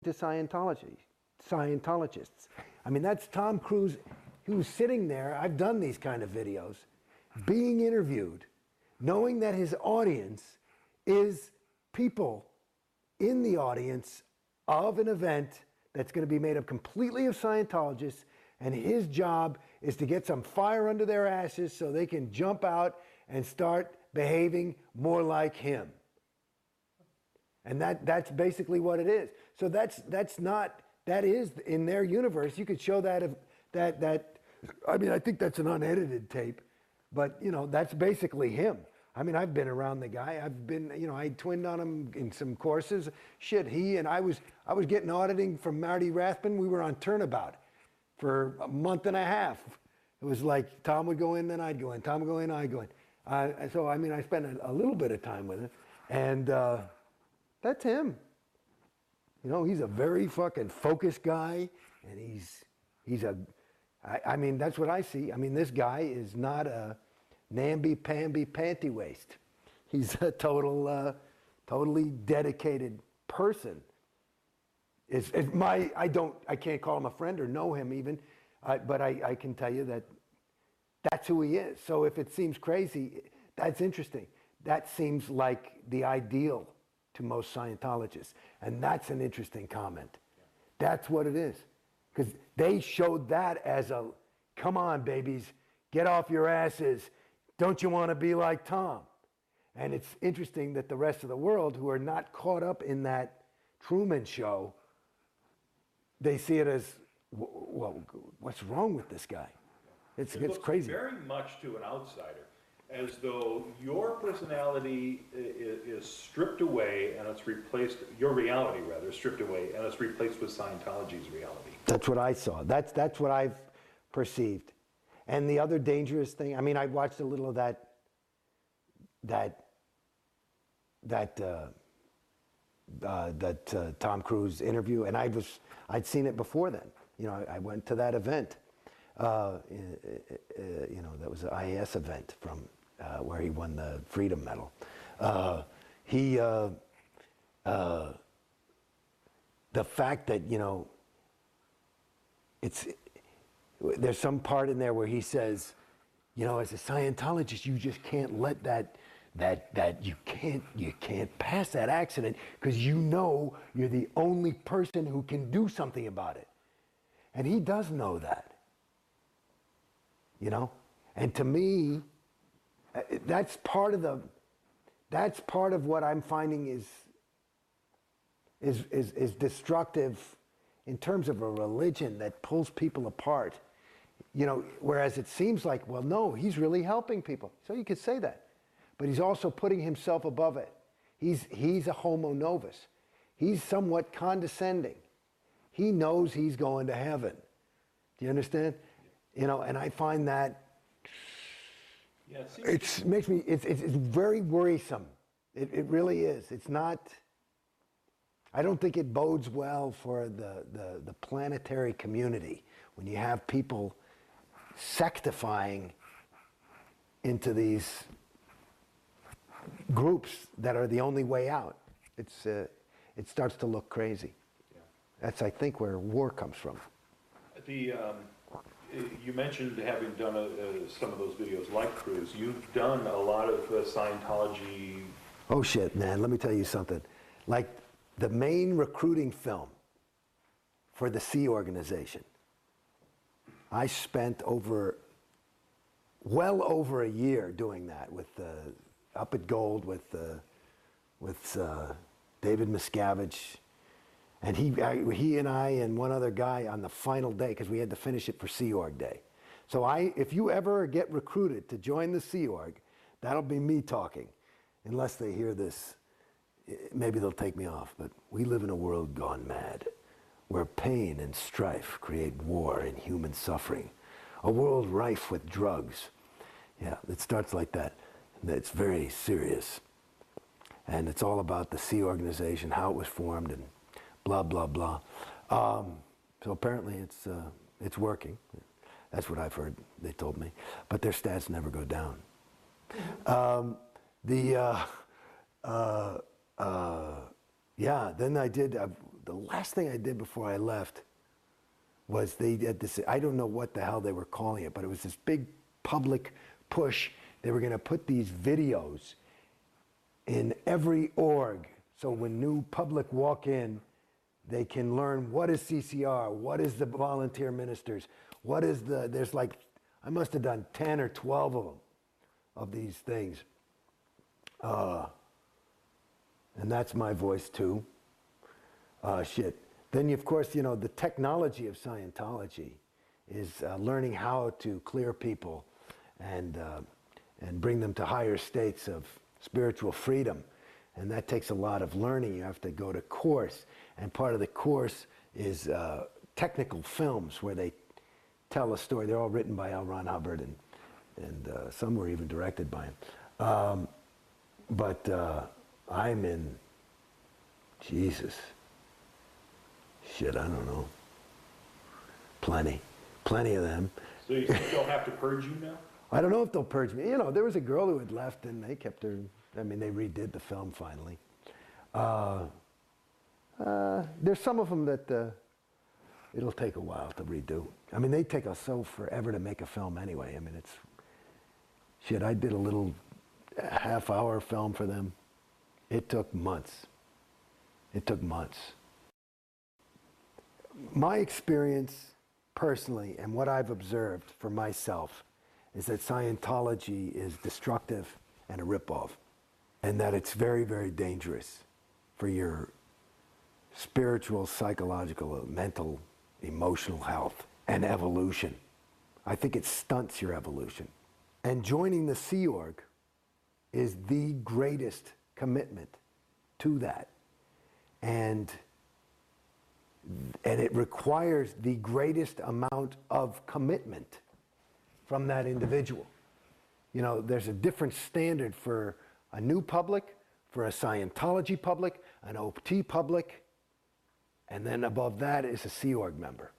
to Scientologists. I mean, that's Tom Cruise, who's sitting there, I've done these kind of videos, being interviewed, knowing that his audience is people in the audience of an event that's going to be made up completely of Scientologists, and his job is to get some fire under their asses so they can jump out and start behaving more like him. And that's basically what it is. So that is in their universe. You could show that I mean, I think that's an unedited tape, but you know, that's basically him. I mean, I've been around the guy. I've been, you know, I twinned on him in some courses. Shit, I was getting auditing from Marty Rathbun. We were on turnabout for a month and a half. It was like Tom would go in, then I'd go in. Tom would go in, I'd go in. So, I mean, I spent a little bit of time with him. And that's him. You know, he's a very fucking focused guy. And I mean, that's what I see. I mean, this guy is not a namby-pamby panty waist. He's a totally dedicated person. I can't call him a friend or know him even, but I can tell you that that's who he is. So if it seems crazy, that's interesting. That seems like the ideal to most Scientologists. And that's an interesting comment. That's what it is. Because they showed that as a, come on, babies, get off your asses. Don't you want to be like Tom? And it's interesting that the rest of the world, who are not caught up in that Truman Show, they see it as, well, what's wrong with this guy? It's crazy. Very much to an outsider, as though your personality is stripped away and it's replaced, your reality rather, is stripped away and it's replaced with Scientology's reality. That's what I saw. That's what I've perceived. And the other dangerous thing, I mean, I watched a little of that Tom Cruise interview, and I'd seen it before then. You know, I went to that event. You know, that was an IAS event from where he won the Freedom Medal. The fact that, you know, there's some part in there where he says, you know, as a Scientologist, you just can't let that you can't pass that accident because you know you're the only person who can do something about it. And he does know that. You know? And to me, that's part of what I'm finding is destructive in terms of a religion that pulls people apart. You know, whereas it seems like, well, no, he's really helping people. So you could say that. But he's also putting himself above it. He's a homo novus. He's somewhat condescending. He knows he's going to heaven. Do you understand? You know, and I find that it's very worrisome. It really is. It's not. I don't think it bodes well for the planetary community when you have people sectifying into these groups that are the only way out. It starts to look crazy. Yeah. That's, I think, where war comes from. You mentioned having done some of those videos like Cruise. You've done a lot of Scientology. Oh shit, man! Let me tell you something. Like the main recruiting film for the Sea Organization, I spent well over a year doing that with Up at Gold with David Miscavige, and he and I and one other guy on the final day, because we had to finish it for Sea Org Day. So if you ever get recruited to join the Sea Org, that'll be me talking, unless they hear this. Maybe they'll take me off, but we live in a world gone mad, where pain and strife create war and human suffering. A world rife with drugs. Yeah, it starts like that. It's very serious. And it's all about the Sea Organization, how it was formed, and blah, blah, blah. So apparently it's working. That's what I've heard, they told me. But their stats never go down. Yeah, then I did the last thing I did before I left was they had this, I don't know what the hell they were calling it, but it was this big public push. They were going to put these videos in every org. So when new public walk in, they can learn what is CCR, what is the volunteer ministers, what is the, there's like, I must have done 10 or 12 of them, of these things. And that's my voice too. Shit. Then, of course, you know, the technology of Scientology is learning how to clear people and bring them to higher states of spiritual freedom. And that takes a lot of learning. You have to go to course. And part of the course is technical films where they tell a story. They're all written by L. Ron Hubbard, and some were even directed by him. But I'm in, Jesus. Shit, I don't know. Plenty of them. So you think they'll have to purge you now? I don't know if they'll purge me. You know, there was a girl who had left and they kept her, I mean, they redid the film finally. There's some of them that it'll take a while to redo. I mean, they take us so forever to make a film anyway. I mean, it's, shit, I did a little half-hour film for them. It took months. It took months. My experience personally and what I've observed for myself is that Scientology is destructive and a ripoff, and that it's very, very dangerous for your spiritual, psychological, mental, emotional health and evolution. I think it stunts your evolution. And joining the Sea Org is the greatest commitment to that. And it requires the greatest amount of commitment from that individual. You know, there's a different standard for a new public, for a Scientology public, an OT public, and then above that is a Sea Org member.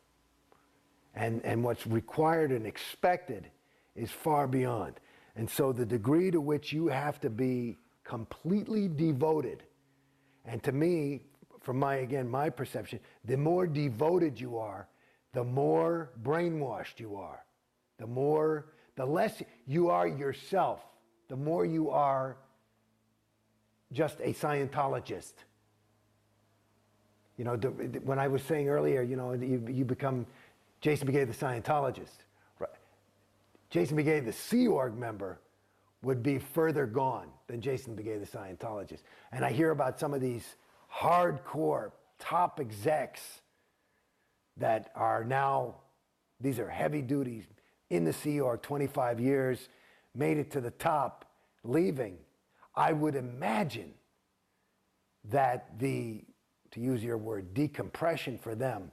And what's required and expected is far beyond. And so the degree to which you have to be completely devoted, and to me, from my perception, the more devoted you are, the more brainwashed you are. The less you are yourself, the more you are just a Scientologist. You know, when I was saying earlier, you know, you become Jason Beghe, the Scientologist. Right? Jason Beghe, the Sea Org member, would be further gone than Jason Beghe, the Scientologist. And I hear about some of these hardcore top execs that are now, these are heavy duties in the Sea Org, 25 years, made it to the top, leaving. I would imagine that the, to use your word, decompression for them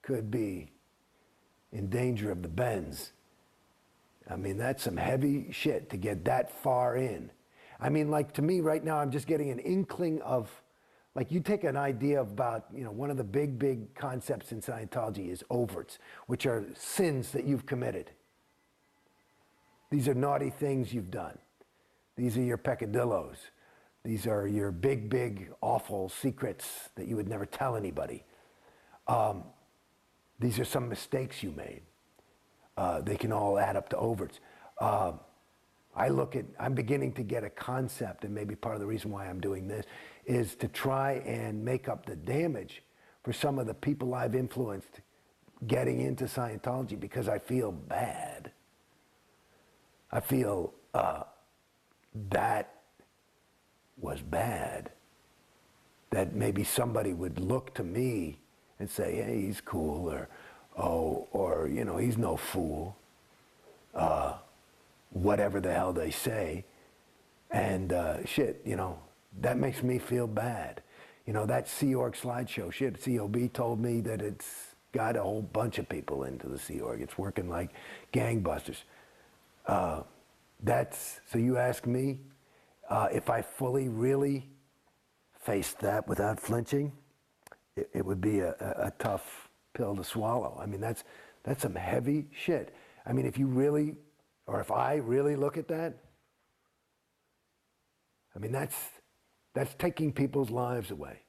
could be in danger of the bends. I mean, that's some heavy shit to get that far in. I mean, like, to me right now, I'm just getting an inkling of, like, you take an idea about, you know, one of the big concepts in Scientology is overts, which are sins that you've committed. These are naughty things you've done. These are your peccadillos. These are your big, awful secrets that you would never tell anybody. These are some mistakes you made. They can all add up to overts. I'm beginning to get a concept, and maybe part of the reason why I'm doing this is to try and make up the damage for some of the people I've influenced getting into Scientology, because I feel bad. I feel that was bad. That maybe somebody would look to me and say, hey, he's cool, or you know, he's no fool. Whatever the hell they say. And shit, you know, that makes me feel bad. You know, that Sea Org slideshow, shit, COB told me that it's got a whole bunch of people into the Sea Org. It's working like gangbusters. So you ask me if I fully, really faced that without flinching, it would be a tough pill to swallow. I mean, that's some heavy shit. I mean, if you really, or if I really look at that, I mean, that's taking people's lives away.